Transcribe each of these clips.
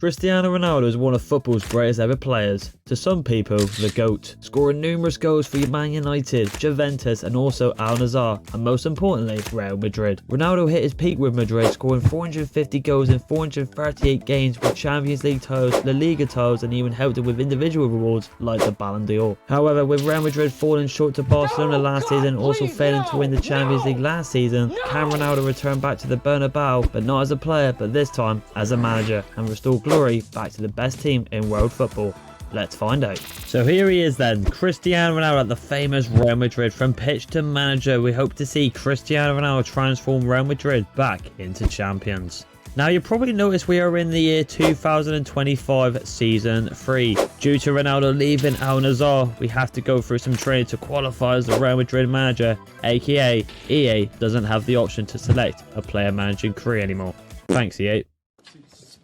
Cristiano Ronaldo is one of football's greatest ever players. To some people, the GOAT, scoring numerous goals for Man United, Juventus and also Al Nassr, and most importantly, Real Madrid. Ronaldo hit his peak with Madrid, scoring 450 goals in 438 games with Champions League titles, La Liga titles and even helped him with individual rewards like the Ballon d'Or. However, with Real Madrid falling short to Barcelona last season and also failing to win the Champions League last season, can Ronaldo return back to the Bernabéu, but not as a player, but this time as a manager, and restore glory back to the best team in world football? Let's find out. So here he is then, Cristiano Ronaldo at the famous Real Madrid. From pitch to manager, we hope to see Cristiano Ronaldo transform Real Madrid back into champions. Now you probably noticed we are in the year 2025 season 3. Due to Ronaldo leaving Al Nassr, we have to go through some training to qualify as the Real Madrid manager, aka EA doesn't have the option to select a player managing career anymore. Thanks EA.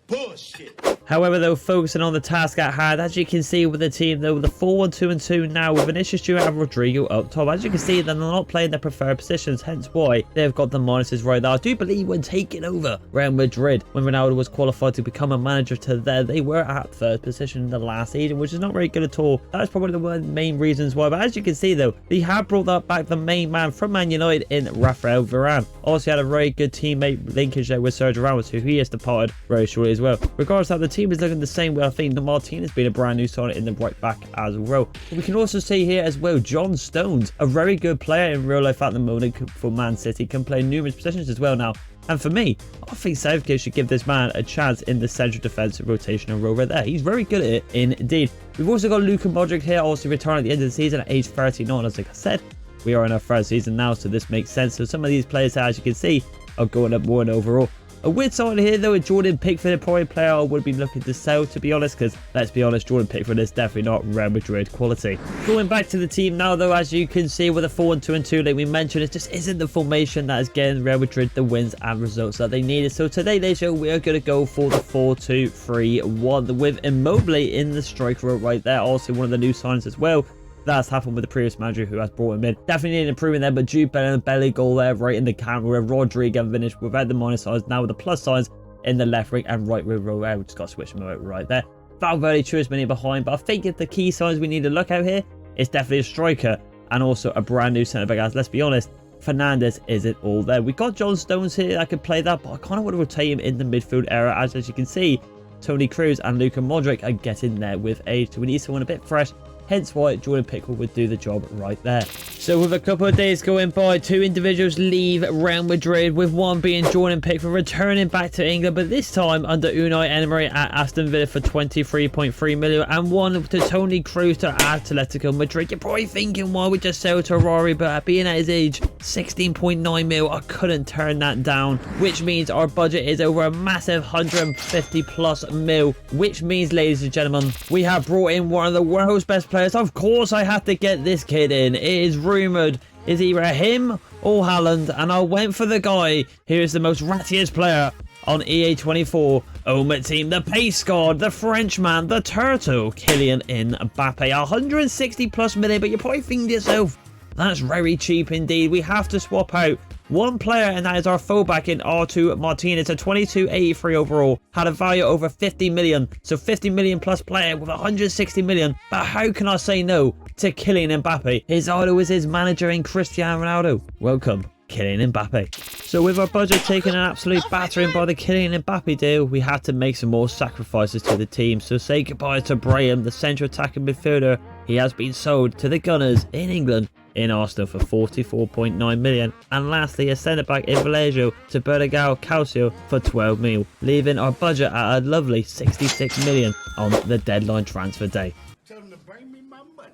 Bullshit. However, though, focusing on the task at hand, as you can see with the team, though, the 4-1-2-2 now with Vinicius Junior and Rodrigo up top. As you can see, they're not playing their preferred positions, hence why they've got the minuses right now. I do believe when taking over Real Madrid, when Ronaldo was qualified to become a manager to there, they were at third position in the last season, which is not very good at all. That's probably the one main reasons why. But as you can see, though, they have brought that back the main man from Man United in Rafael Varane. Also had a very good teammate linkage there with Sergio Ramos, who he has departed very shortly as well. Regardless of how the team is looking the same way, I think the Martinez being a brand new signing in the right back as well. We can also see here as well John Stones, a very good player in real life at the moment for Man City, can play numerous positions as well now. And for me, I think Southgate should give this man a chance in the central defensive rotational role right there. He's very good at it indeed. We've also got Luka Modric here, also returning at the end of the season at age 39. As like I said, we are in our third season now, so this makes sense. So some of these players, as you can see, are going up more in overall. A weird sign here though, Jordan Pickford, probably a player I would be looking to sell, to be honest, because let's be honest, Jordan Pickford is definitely not Real Madrid quality. Going back to the team now though, as you can see with the 4-1-2-2 like we mentioned, it just isn't the formation that is getting Real Madrid the wins and results that they needed. So today, ladies and gentlemen, we are going to go for the 4-2-3-1 with Immobile in the striker role right there. Also one of the new signs as well. That's happened with the previous manager who has brought him in. Definitely need improvement there, but Jude Bellingham belly goal there right in the camera with Rodrigo finished without the minus signs, now with the plus signs in the left wing and right wing row. We just got to switch them out right there. Valverde, Tchouaméni behind, but I think if the key signs we need to look out here is definitely a striker and also a brand new centre back. As let's be honest, Fernandes isn't all there. We got John Stones here that could play that, but I kind of want to rotate him in the midfield area. As you can see, Toni Kroos and Luka Modric are getting there with age, so we need someone a bit fresh. Hence why Jordan Pickford would do the job right there. So with a couple of days going by, two individuals leave Real Madrid, with one being Jordan Pickford returning back to England, but this time under Unai Emery at Aston Villa for 23.3 million, and one to Toni Kroos to Atletico Madrid. You're probably thinking, why we just sell Terrari? But being at his age, 16.9 mil, I couldn't turn that down, which means our budget is over a massive 150 plus mil, which means, ladies and gentlemen, we have brought in one of the world's best players. Of course I have to get this kid in. It is rumoured is either him or Haaland, and I went for the guy who is the most rattiest player on EA24 Ultimate Team, the pace guard, the Frenchman, the turtle, Kylian Mbappe. 160 plus million, but you're probably thinking to yourself, that's very cheap indeed. We have to swap out one player, and that is our fullback in R2 Martinez, a 22.83 overall, had a value over 50 million, so 50 million plus player with 160 million. But how can I say no to Kylian Mbappe? His idol is his manager in Cristiano Ronaldo. Welcome, Kylian Mbappe. So with our budget taking an absolute battering by the Kylian Mbappe deal, we had to make some more sacrifices to the team. So say goodbye to Brahim, the central attacking midfielder. He has been sold to the Gunners in England in Arsenal for 44.9 million, and lastly a centre back in Vallejo to Bertigao Calcio for 12 mil, leaving our budget at a lovely 66 million on the deadline transfer day. Tell them to bring me my money.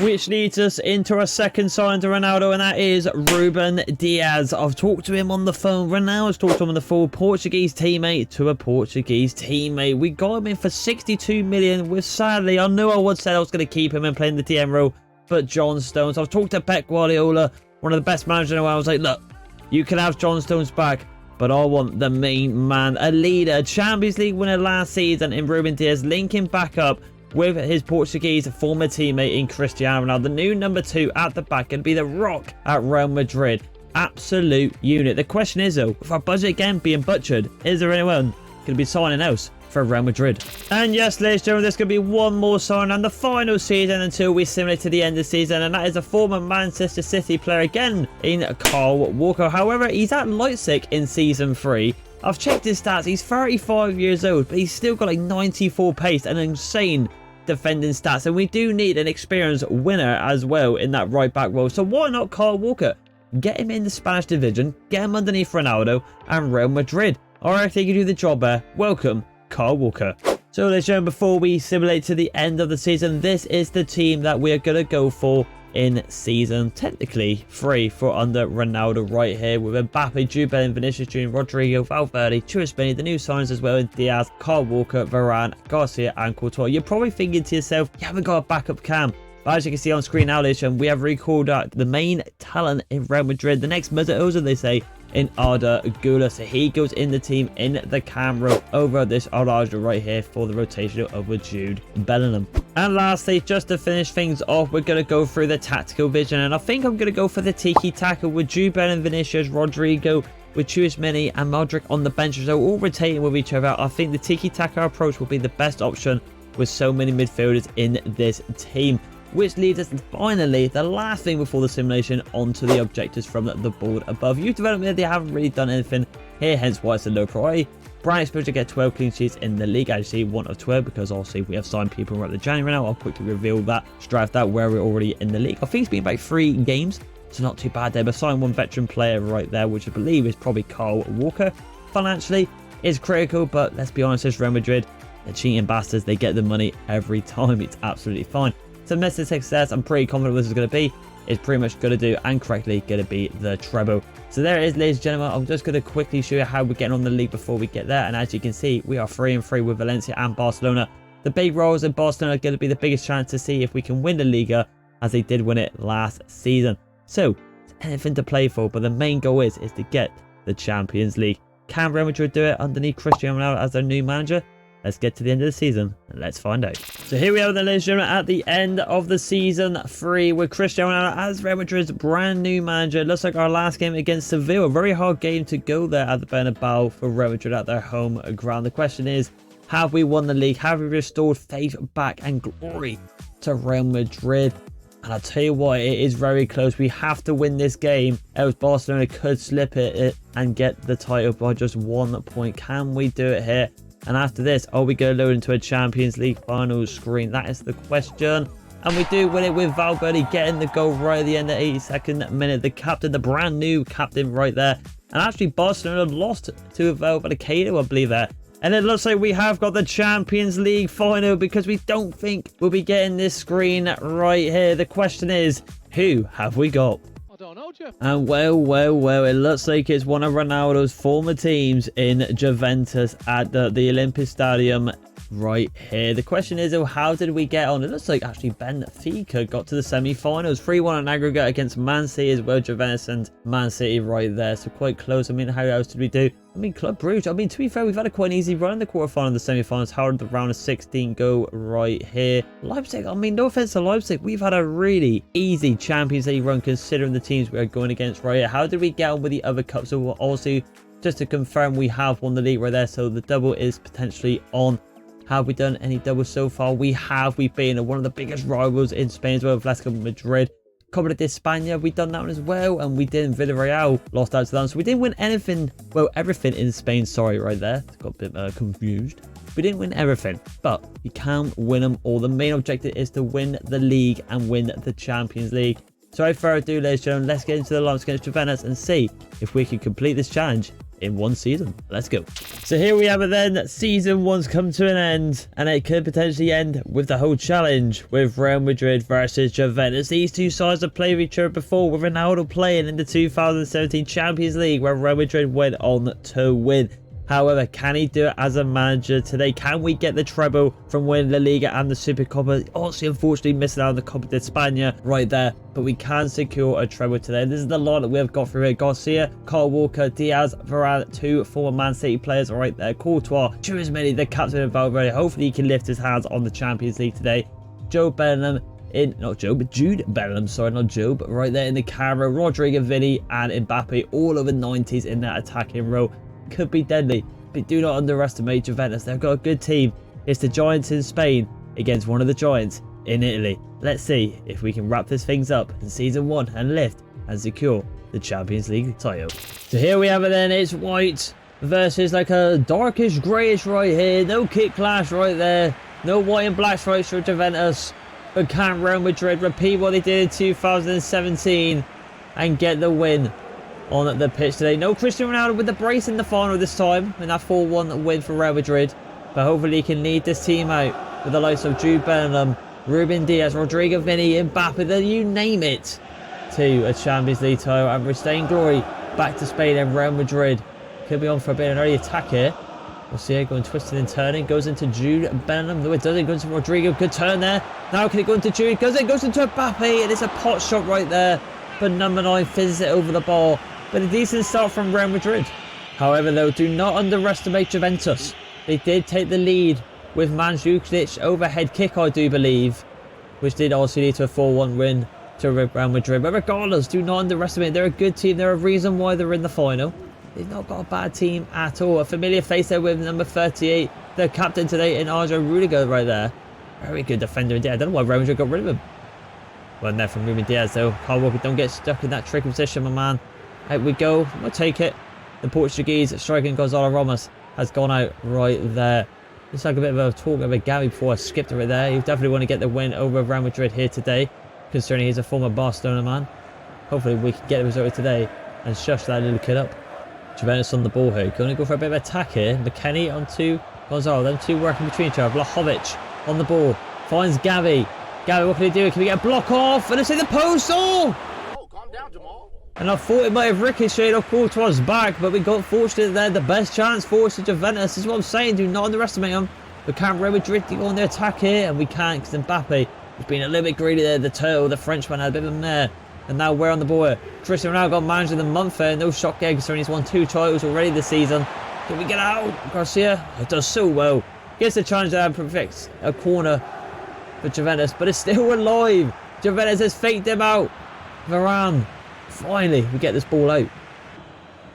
Which leads us into our second sign to Ronaldo, and that is Ruben Diaz. I've talked to him on the phone. Ronaldo's talked to him on the phone. Portuguese teammate to a Portuguese teammate. We got him in for 62 million, which sadly, I knew I would say I was going to keep him and playing the DM role, but John Stones. I've talked to Pep Guardiola, one of the best managers in the world. I was like, look, you can have John Stones back, but I want the main man, a leader, Champions League winner last season in Ruben Diaz, linking back up with his Portuguese former teammate in Cristiano Ronaldo. The new number 2 at the back and be the rock at Real Madrid. Absolute unit. The question is though, with our budget again being butchered, is there anyone going to be signing out for Real Madrid. And yes, ladies and gentlemen, there's going to be one more sign and the final season until we simulate to the end of the season, and that is a former Manchester City player again in Kyle Walker. However, he's at Leipzig in season 3. I've checked his stats. He's 35 years old, but he's still got like 94 pace and insane defending stats, and we do need an experienced winner as well in that right back role. So why not Kyle Walker? Get him in the Spanish division, get him underneath Ronaldo and Real Madrid. Alright, he can do the job there. Welcome, Kyle Walker. So ladies and gentlemen, before we simulate to the end of the season, this is the team that we're going to go for in season technically 3 for under Ronaldo right here, with Mbappe, Jude Bellingham, Vinicius Jr., Rodrigo, Valverde, Chouameni, the new signs as well, and Diaz, Kyle Walker, Varane, Garcia and Courtois. You're probably thinking to yourself, you haven't got a backup cam. But as you can see on screen now, ladies and gentlemen, we have recalled the main talent in Real Madrid, the next Mesut Ozil, they say, in Arda Güler. So he goes in the team in the camera over this Araujo right here for the rotation over Jude Bellingham. And lastly, just to finish things off, we're going to go through the tactical vision, and I think I'm going to go for the tiki-taka with Jude Bellingham, Vinicius, Rodrigo, with Chouameni and Modric on the bench, so all rotating with each other. I think the tiki-taka approach will be the best option with so many midfielders in this team. Which leads us finally, the last thing before the simulation, onto the objectives from the board above. Youth development, they haven't really done anything here, hence why it's a low priority. Brand exposure to get 12 clean sheets in the league. As you see, 1 of 12, because obviously we have signed people right at the January now. I'll quickly reveal that, draft that, where we're already in the league. I think it's been about 3 games, so not too bad there. But sign 1 veteran player right there, which I believe is probably Kyle Walker. Financially, is critical, but let's be honest, it's Real Madrid. They're cheating bastards. They get the money every time. It's absolutely fine. So message success, I'm pretty confident this is going to be, is pretty much going to do, and correctly going to be, the treble. So there it is, ladies and gentlemen. I'm just going to quickly show you how we're getting on the league before we get there. And as you can see, we are 3-3 with Valencia and Barcelona. The big roles in Barcelona are going to be the biggest chance to see if we can win the Liga, as they did win it last season. So it's anything to play for, but the main goal is to get the Champions League. Can Real Madrid do it underneath Cristiano Ronaldo as their new manager? Let's get to the end of the season and let's find out. So here we are then, ladies and gentlemen, at the end of the season 3 with Cristiano Ronaldo as Real Madrid's brand new manager. It looks like our last game against Seville, a very hard game to go there at the Bernabéu for Real Madrid at their home ground. The question is, have we won the league? Have we restored faith back and glory to Real Madrid? And I'll tell you what, it is very close. We have to win this game, else Barcelona could slip it and get the title by just 1 point. Can we do it here? And after this, are we going to load into a Champions League final screen? That is the question. And we do win it with Valverde getting the goal right at the end of the 82nd minute. The captain, the brand new captain right there. And actually, Barcelona lost to Valverde, I believe there. And it looks like we have got the Champions League final, because we don't think we'll be getting this screen right here. The question is, who have we got? And well, it looks like it's one of Ronaldo's former teams in Juventus at the Olympic Stadium right here. The question is, how did we get on? It looks like actually Benfica got to the semi-finals. 3-1 on aggregate against Man City as well. Juventus and Man City right there. So quite close. I mean, how else did we do? I mean, Club Brugge. I mean, to be fair, we've had a quite an easy run in the quarterfinal and the semi-finals. How did the round of 16 go right here? Leipzig, I mean, no offense to Leipzig, we've had a really easy Champions League run considering the teams we are going against right here. How did we get on with the other cups? So we'll also, just to confirm, we have won the league right there. So the double is potentially on. Have we done any doubles so far? We have. We've been one of the biggest rivals in Spain as well, Atletico Madrid. Copa de España, we've done that one as well, and we did in Villarreal, lost out to them. So we didn't win anything, well, everything in Spain, sorry, right there. Got a bit confused. We didn't win everything, but you can win them all. The main objective is to win the league and win the Champions League. So without further ado, ladies and gentlemen, let's get into the lineups against Juventus and see if we can complete this challenge in 1 season. Let's go. So here we have it then. Season 1's come to an end, and it could potentially end with the whole challenge with Real Madrid versus Juventus. These two sides have played with each other before, with Ronaldo playing in the 2017 Champions League where Real Madrid went on to win. However, can he do it as a manager today? Can we get the treble from winning La Liga and the Supercopa? Also, unfortunately, missing out on the Copa de España right there. But we can secure a treble today. This is the line that we have got through here. Garcia, Kyle Walker, Diaz, Varane, 2 former Man City players right there. Courtois, Chouameni, the captain of Valverde. Hopefully, he can lift his hands on the Champions League today. Jude Bellingham, Jude Bellingham, sorry, not Joe, but right there in the camera. Rodrigo, Vinny, and Mbappe, all over 90s in that attacking row. Could be deadly. But do not underestimate Juventus. They've got a good team. It's the Giants in Spain against one of the Giants in Italy. Let's see if we can wrap this things up in Season 1 and lift and secure the Champions League title. So here we have it then. It's white versus like a darkish greyish right here. No kick clash right there. No white and black stripes for Juventus. But can Real Madrid repeat what they did in 2017 and get the win on the pitch today? No Cristiano Ronaldo with the brace in the final this time in that 4-1 win for Real Madrid. But hopefully he can lead this team out with the likes of Jude Bellingham, Ruben Diaz, Rodrigo Vinny, Mbappe, then you name it, to a Champions League title and retain glory back to Spain and Real Madrid. Could be on for a bit of an early attack here. We'll see it going twisting and turning. Goes into Jude Bellingham. No, it doesn't. Goes into Rodrigo. Good turn there. Now can it go into Jude? Goes into Mbappe. And it's a pot shot right there. But number 9 fizzes it over the ball. But a decent start from Real Madrid. However, though, do not underestimate Juventus. They did take the lead with Mandzukic overhead kick, I do believe, which did also lead to a 4-1 win to Real Madrid. But regardless, do not underestimate. They're a good team. They're a reason why they're in the final. They've not got a bad team at all. A familiar face there with number 38, their captain today in Arjo Rudiger right there. Very good defender indeed. I don't know why Real Madrid got rid of him. Well, there from Ruben Diaz though. Kyle Walker, don't get stuck in that tricky position, my man. Out we go. We'll take it. The Portuguese striking Gonzalo Ramos has gone out right there. Just like a bit of a talk about Gavi before I skipped it right there. You definitely want to get the win over Real Madrid here today, considering he's a former Barcelona man. Hopefully we can get the result today and shush that little kid up. Juventus on the ball here. Going to go for a bit of attack here. McKennie onto Gonzalo. Them two working between each other. Vlahovic on the ball. Finds Gavi. Gavi, what can he do? Can we get a block off? And it's in the post. Oh! Calm down, Jamal. And I thought it might have ricocheted off Courtois' back, but we got fortunate there. The best chance for us to Juventus. This is what I'm saying. Do not underestimate them. We can't Real Madrid go on their attack here, and we can't because Mbappe has been a little bit greedy there. The turtle, the Frenchman, had a bit of a mare. And now we're on the ball. Cristiano Ronaldo got manager of the month there. No shock there considering he's won 2 titles already this season. Can we get out? Garcia, it does so well. Gets the challenge there and perfects a corner for Juventus, but it's still alive. Juventus has faked him out. Varane. Finally, we get this ball out.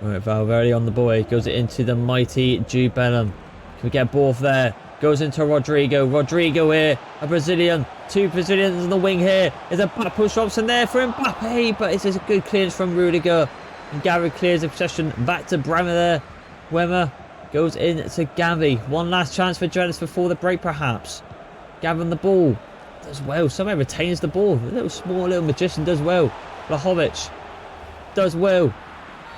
Alright, Valverde on the ball. Goes it into the mighty Jude Bellingham. Can we get a ball off there? Goes into Rodrigo. Rodrigo here. A Brazilian. 2 Brazilians on the wing here. There's a back push option there for Mbappe. But it's just a good clearance from Rudiger. And Gavi clears the possession back to Bremer there. Bremer goes in to Gavi. One last chance for Juventus before the break perhaps. Gavi on the ball. Does well. Somehow retains the ball. A little small little magician does well. Vlahovic does well.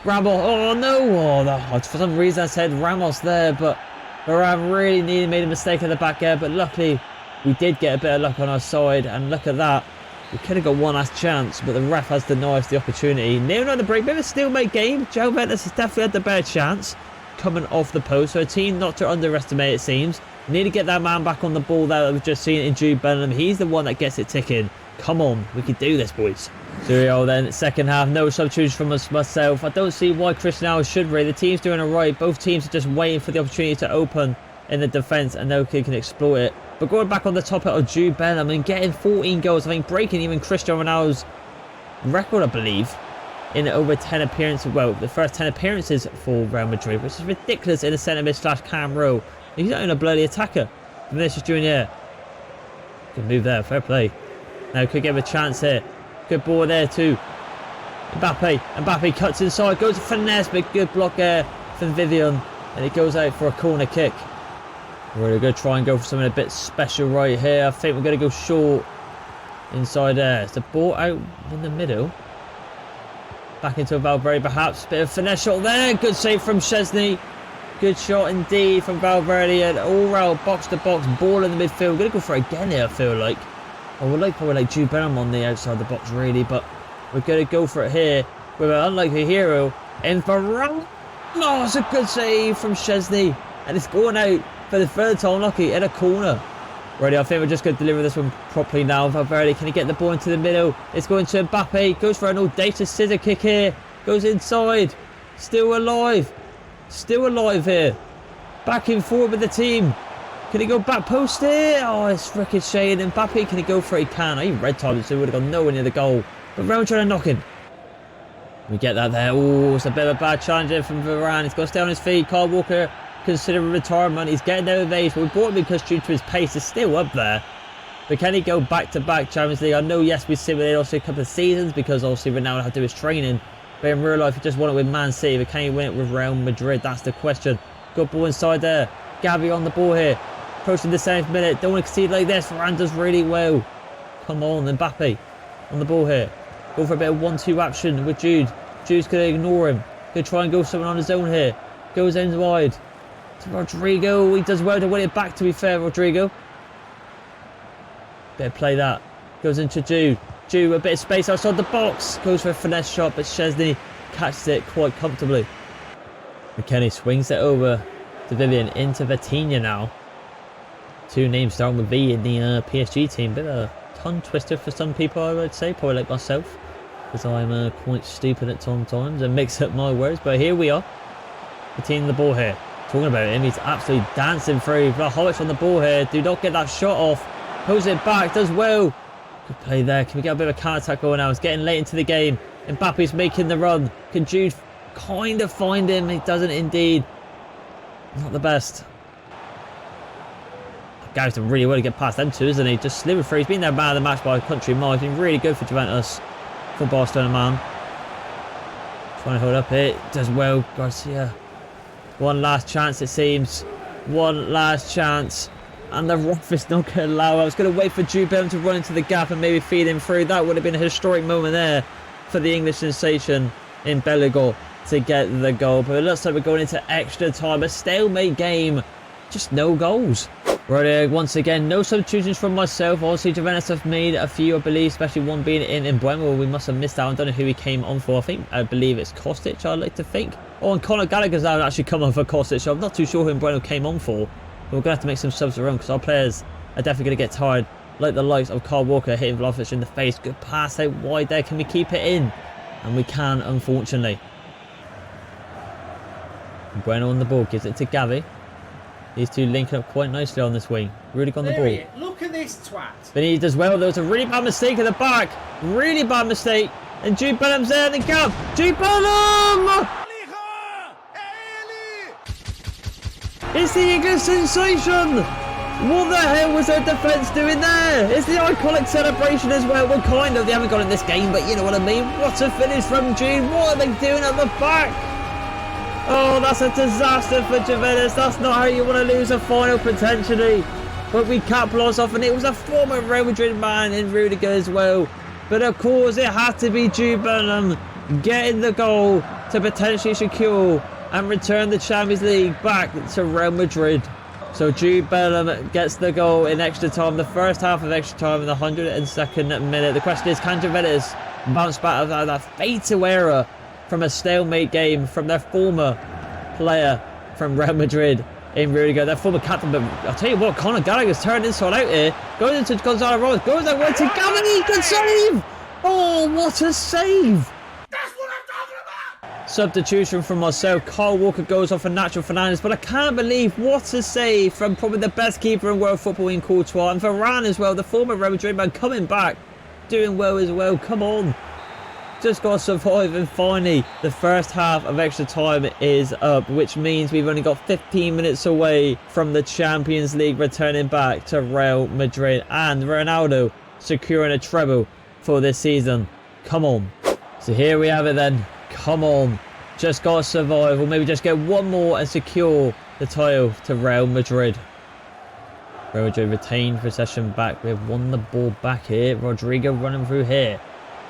Ramos. Oh no. Oh, for some reason I said Ramos there. But Varane really made a mistake at the back there. But luckily we did get a bit of luck on our side, and look at that. We could have got one last chance, but the ref has denied us the opportunity. Near on the break, bit of a stalemate game. Juventus has definitely had the better chance coming off the post. So a team not to underestimate, it seems. We need to get that man back on the ball there that we've just seen in Jude Bellingham. He's the one that gets it ticking. Come on, we can do this, boys. So we are then, second half, no substitutes from myself. I don't see why Cristiano should really. The team's doing alright. Both teams are just waiting for the opportunity to open in the defence, and no kid can exploit it. But going back on the top of Jude Bellingham and getting 14 goals, I think breaking even Cristiano Ronaldo's record, I believe, in over 10 appearances. Well, the first 10 appearances for Real Madrid, which is ridiculous in a centre mid / cam role. He's not even a bloody attacker. Vinicius Junior. Good move there, fair play. Now could give a chance here. Good ball there too. Mbappe. Mbappe cuts inside, goes to finesse, but good block there from Vivian. And it goes out for a corner kick. We're going to try and go for something a bit special right here. I think we're going to go short inside there. It's the ball out in the middle. Back into Valverde perhaps. Bit of finesse shot there. Good save from Szczesny. Good shot indeed from Valverde. And all round box to box ball in the midfield. We're going to go for it again here, I feel like. I would like probably like Jude Bellingham on the outside of the box really. But we're going to go for it here with an unlikely hero. And Varane. Oh, it's a good save from Szczesny. And it's going out for the 3rd time lucky in a corner. Ready, I think we're just going to deliver this one properly now. Valverde, can he get the ball into the middle? It's going to Mbappe. Goes for an audacious scissor kick here. Goes inside. Still alive. Still alive here. Backing forward with the team. Can he go back post here? Oh, it's ricocheting. Mbappe, can he go for it? He can. He red timed it, so he would have gone nowhere near the goal. But Real trying to knock him. We get that there. Oh, it's a bit of a bad challenge there from Varane. He's got to stay on his feet. Kyle Walker considering retirement. He's getting out of age, but we brought him because due to his pace, is still up there. But can he go back-to-back Champions League? I know, yes, we simulated also a couple of seasons because obviously Ronaldo had to do his training. But in real life, he just won it with Man City. But can he win it with Real Madrid? That's the question. Good ball inside there. Gavi on the ball here. Approaching the 7th minute. Don't want to concede like this. Varane does really well. Come on, Mbappe on the ball here. Go for a bit of 1-2 action with Jude. Jude's going to ignore him. Going to try and go someone on his own here. Goes ends wide. To Rodrigo. He does well to win it back, to be fair, Rodrigo. Bit of play that. Goes into Jude. Jude with a bit of space outside the box. Goes for a finesse shot, but Szczesny catches it quite comfortably. McKennie swings it over to Vivian into Vitinha now. 2 names starting with V in the PSG team. Bit of a tongue twister for some people, I would say. Probably like myself. Because I'm quite stupid at times and mix up my words. But here we are. Vitinha the ball here. Talking about him, he's absolutely dancing through. Vlahovic on the ball here. Do not get that shot off. Pulls it back, does well. Good play there. Can we get a bit of a counter-attack going now? It's getting late into the game. Mbappe's making the run. Can Jude kind of find him? He doesn't indeed. Not the best. Gavi's done really well to get past them two, isn't he? Just slivering through. He's been their man of the match by a country mile. He's been really good for Juventus. For Barcelona, man. Trying to hold up here. Does well. Garcia. One last chance, it seems. One last chance. And the ref is not going to allow. I was going to wait for Jude Bellingham to run into the gap and maybe feed him through. That would have been a historic moment there for the English sensation in Bellingham to get the goal. But it looks like we're going into extra time. A stalemate game. Just no goals. Right, once again, no substitutions from myself. Obviously, Juventus have made a few, I believe, especially one being in Mbuemo. We must have missed out. I don't know who he came on for. I believe it's Kostic, I'd like to think. Oh, and Conor Gallagher's now actually come on for Kostic. So I'm not too sure who Mbuemo came on for. But we're going to have to make some subs around because our players are definitely going to get tired. Like the likes of Kyle Walker hitting Vlahovic in the face. Good pass out wide there. Can we keep it in? And we can, unfortunately. Mbuemo on the ball. Gives it to Gavi. These two linking up quite nicely on this wing. Really on the ball. Look at this twat. But he does well. There was a really bad mistake at the back. Really bad mistake. And Jude Bellingham's there in the gap. Jude Bellingham! It's the English sensation! What the hell was their defence doing there? It's the iconic celebration as well. Well, kind of. They haven't got in this game, but you know what I mean. What a finish from Jude. What are they doing at the back? Oh, that's a disaster for Juventus. That's not how you want to lose a final, potentially. But we capitalised off, and it was a former Real Madrid man in Rudiger as well. But of course, it had to be Jude Bellingham getting the goal to potentially secure and return the Champions League back to Real Madrid. So Jude Bellingham gets the goal in extra time, the first half of extra time in the 102nd minute. The question is, can Juventus bounce back out of that fatal error from a stalemate game from their former player from Real Madrid in Rudiger, their former captain? But I'll tell you what, Conor Gallagher's turned inside out here, goes into Gonzalo Ramos, goes that way to Gavi, good save! Oh, what a save! That's what I'm talking about! Substitution from myself. Kyle Walker goes off for Nacho Fernandes, but I can't believe what a save from probably the best keeper in world football in Courtois, and Varane as well, the former Real Madrid man, coming back, doing well as well. Come on. Just got to survive, and finally the first half of extra time is up, which means we've only got 15 minutes away from the Champions League returning back to Real Madrid and Ronaldo securing a treble for this season. Come on. So here we have it then. Come on. Just got to survive, or maybe just get one more and secure the title to Real Madrid. Real Madrid retained possession back. We've won the ball back here. Rodrigo running through here.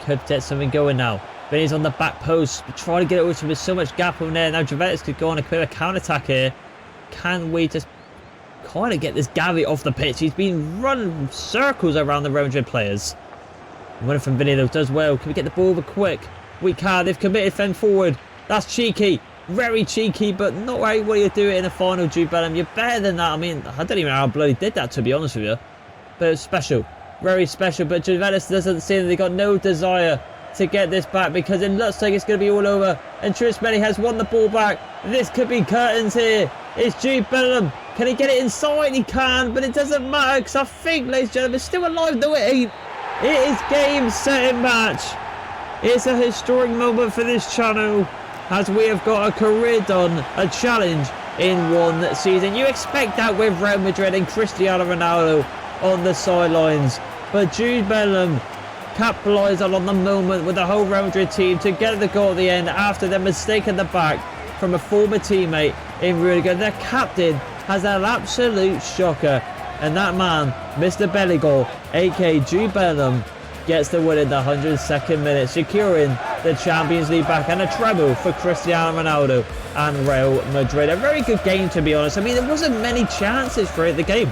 Could get something going now. But he's on the back post. Try to get it over to with so much gap on there. Now Juventus could go on a quick counter-attack here. Can we just kind of get this Gavi off the pitch? He's been running circles around the Real Madrid players. Running from Vinny though does well. Can we get the ball over quick? We can. They've committed fend forward. That's cheeky. Very cheeky, but not how what you do it in the final, Jude Bellingham. You're better than that. I mean, I don't even know how bloody did that, to be honest with you. But it's special. Very special, but Juventus doesn't seem that they got no desire to get this back because it looks like it's going to be all over. And Trismelli has won the ball back. This could be curtains here. It's Jude Bellingham. Can he get it inside? He can, but it doesn't matter because I think, ladies and gentlemen, it's still alive though it ain't. It is game, set and match. It's a historic moment for this channel as we have got a career done, a challenge in one season. You expect that with Real Madrid and Cristiano Ronaldo on the sidelines. But Jude Bellingham capitalised on the moment with the whole Real Madrid team to get the goal at the end after their mistake at the back from a former teammate in Rudiger. Their captain has an absolute shocker. And that man, Mr. Belligal, aka Jude Bellingham, gets the win in the 102nd minute, securing the Champions League back and a treble for Cristiano Ronaldo and Real Madrid. A very good game, to be honest. I mean, there wasn't many chances for the game.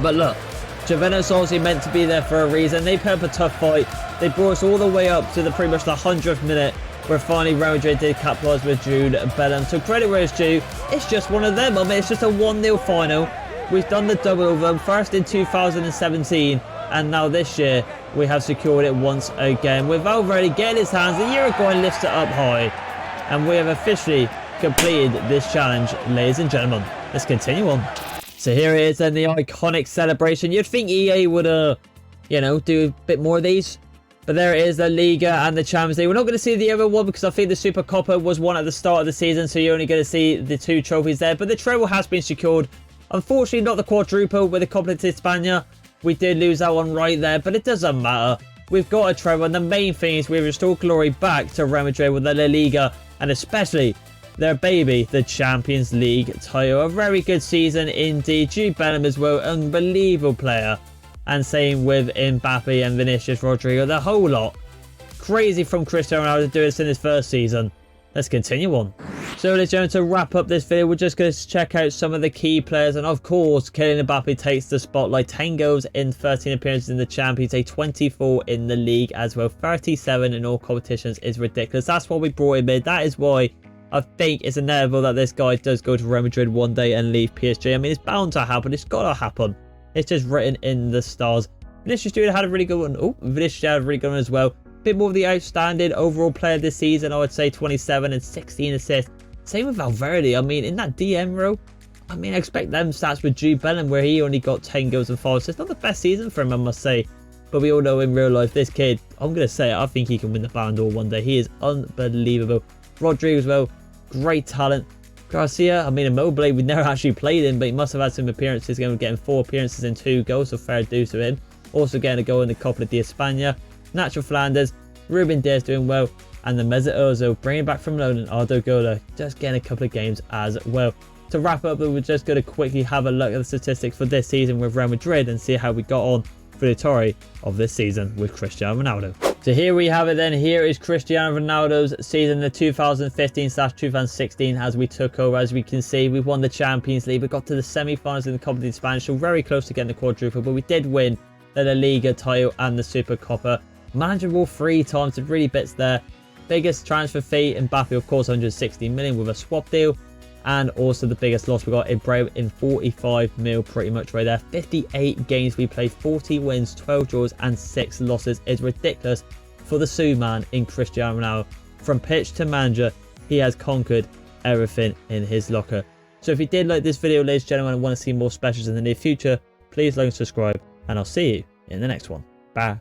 But look, Juventus obviously meant to be there for a reason. They put up a tough fight. They brought us all the way up to pretty much the 100th minute, where finally Real Madrid did capitalise with Jude Bellingham. So credit where it's due. It's just one of them. I mean, it's just a 1-0 final. We've done the double over them, first in 2017, and now this year we have secured it once again. With Valverde getting his hands, the Uruguayan lifts it up high, and we have officially completed this challenge, ladies and gentlemen. Let's continue on. So here it is, then the iconic celebration. You'd think EA would, you know, do a bit more of these. But there it is, the Liga and the Champions League. We're not going to see the other one because I think the Super Copa was one at the start of the season, so you're only going to see the 2 trophies there. But the treble has been secured. Unfortunately, not the quadruple with the Copa de España. We did lose that one right there, but it doesn't matter. We've got a treble, and the main thing is we restore glory back to Real Madrid with the La Liga, and especially their baby, the Champions League title. A very good season indeed. Jude Bellingham as well, unbelievable player. And same with Mbappe and Vinicius Rodrigo, the whole lot. Crazy from Cristiano Ronaldo to do this in his first season. Let's continue on. So ladies and gentlemen, to wrap up this video, we're just going to check out some of the key players. And of course, Kylian Mbappe takes the spotlight. 10 goals in 13 appearances in the Champions League, 24 in the league as well. 37 in all competitions is ridiculous. That's why we brought him in. That is why I think it's inevitable that this guy does go to Real Madrid one day and leave PSG. I mean, it's bound to happen. It's got to happen. It's just written in the stars. Vinicius Junior had a really good one. Oh, Vinicius had a really good one as well. Bit more of the outstanding overall player this season, I would say 27 and 16 assists. Same with Valverde. I mean, in that DM row, I mean, I expect them stats with Jude Bellingham, where he only got 10 goals and 5 assists. Not the best season for him, I must say. But we all know in real life, this kid, I'm going to say it, I think he can win the Ballon d'Or one day. He is unbelievable. Rodrigo as well, great talent. Garcia, I mean, Immobile, we never actually played him, but he must have had some appearances. Going to get him 4 appearances and 2 goals, so fair due to him. Also getting a goal in the Copa de España. Nacho Flanders, Ruben Diaz doing well, and the Mesut Ozil bringing back from loan, and Ardo Gola just getting a couple of games as well. To wrap up, we're just going to quickly have a look at the statistics for this season with Real Madrid and see how we got on for the story of this season with Cristiano Ronaldo. So here we have it then. Here is Cristiano Ronaldo's season, the 2015/2016, as we took over. As we can see, we won the Champions League. We got to the semi-finals in the Copa de España, so very close to getting the quadruple, but we did win the La Liga title and the Super Copa. Manageable 3 times, to really bits there. Biggest transfer fee, Mbappe, of course, 160 million with a swap deal. And also the biggest loss we got in Brave in 45 mil, pretty much right there. 58 games we played, 40 wins, 12 draws and 6 losses. It's ridiculous for the Sioux man in Cristiano Ronaldo. From pitch to manager, he has conquered everything in his locker. So if you did like this video, ladies and gentlemen, and want to see more specials in the near future, please like and subscribe, and I'll see you in the next one. Bye.